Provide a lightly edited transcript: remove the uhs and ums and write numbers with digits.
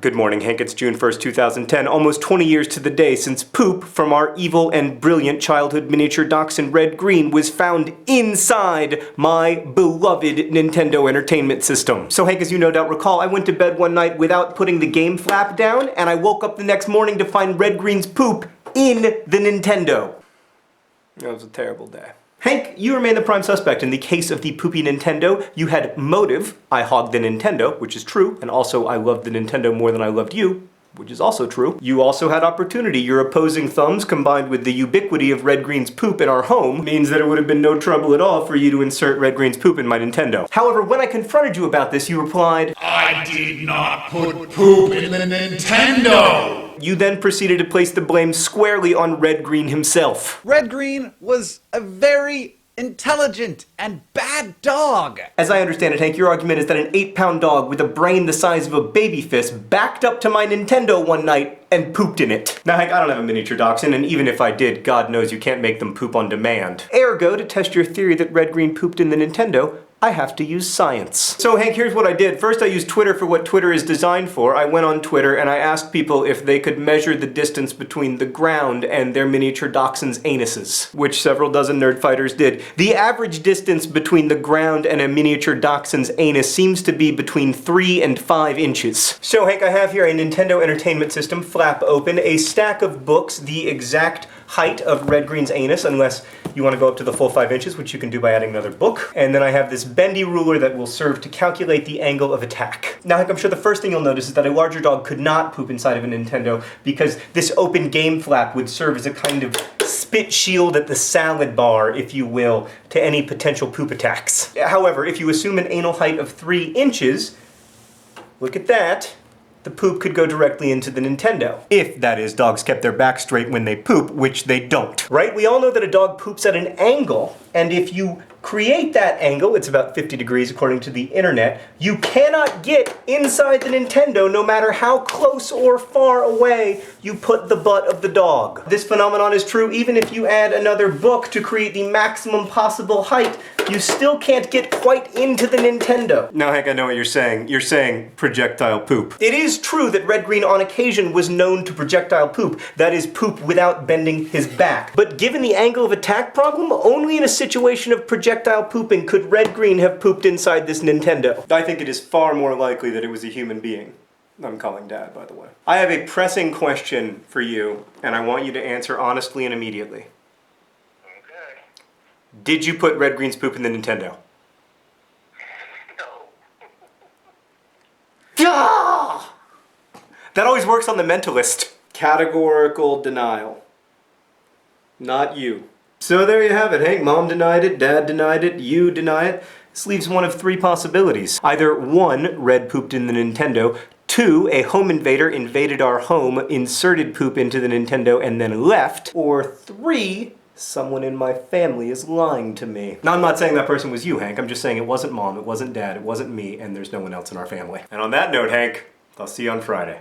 Good morning, Hank. It's June 1st, 2010, almost 20 years to the day since poop from our evil and brilliant childhood miniature dachshund Red Green was found inside my beloved Nintendo Entertainment System. So Hank, as you no doubt recall, I went to bed one night without putting the game flap down, and I woke up the next morning to find Red Green's poop in the Nintendo. That was a terrible day. Hank, you remain the prime suspect in the case of the poopy Nintendo. You had motive. I hogged the Nintendo, which is true, and also I loved the Nintendo more than I loved you, which is also true. You also had opportunity. Your opposing thumbs, combined with the ubiquity of Red Green's poop in our home, means that it would have been no trouble at all for you to insert Red Green's poop in my Nintendo. However, when I confronted you about this, you replied, I did not put poop in the Nintendo! You then proceeded to place the blame squarely on Red Green himself. Red Green was a very intelligent and bad dog. As I understand it, Hank, your argument is that an 8-pound dog with a brain the size of a baby fist backed up to my Nintendo one night and pooped in it. Now, Hank, I don't have a miniature dachshund, and even if I did, God knows you can't make them poop on demand. Ergo, to test your theory that Red Green pooped in the Nintendo, I have to use science. So Hank, here's what I did. First, I used Twitter for what Twitter is designed for. I went on Twitter and I asked people if they could measure the distance between the ground and their miniature dachshund's anuses, which several dozen nerdfighters did. The average distance between the ground and a miniature dachshund's anus seems to be between 3 and 5 inches. So Hank, I have here a Nintendo Entertainment System, flap open, a stack of books, the exact height of Red Green's anus, unless you want to go up to the full 5 inches, which you can do by adding another book. And then I have this bendy ruler that will serve to calculate the angle of attack. Now, Hank, I'm sure the first thing you'll notice is that a larger dog could not poop inside of a Nintendo because this open game flap would serve as a kind of spit shield at the salad bar, if you will, to any potential poop attacks. However, if you assume an anal height of 3 inches, look at that, the poop could go directly into the Nintendo. If, that is, dogs kept their back straight when they poop, which they don't. Right? We all know that a dog poops at an angle, and if you create that angle, it's about 50 degrees according to the internet, you cannot get inside the Nintendo no matter how close or far away you put the butt of the dog. This phenomenon is true even if you add another book to create the maximum possible height. You still can't get quite into the Nintendo. Now, Hank, I know what you're saying. You're saying projectile poop. It is true that Red Green on occasion was known to projectile poop, that is, poop without bending his back. But given the angle of attack problem, only in a situation of projectile pooping could Red Green have pooped inside this Nintendo. I think it is far more likely that it was a human being. I'm calling Dad, by the way. I have a pressing question for you, and I want you to answer honestly and immediately. Okay. Did you put Red Green's poop in the Nintendo? No. Ah! That always works on the mentalist. Categorical denial. Not you. So there you have it, Hank. Mom denied it, Dad denied it, you deny it. This leaves one of 3 possibilities. Either 1, Red pooped in the Nintendo, 2, a home invader invaded our home, inserted poop into the Nintendo, and then left, or 3, someone in my family is lying to me. Now, I'm not saying that person was you, Hank. I'm just saying it wasn't Mom, it wasn't Dad, it wasn't me, and there's no one else in our family. And on that note, Hank, I'll see you on Friday.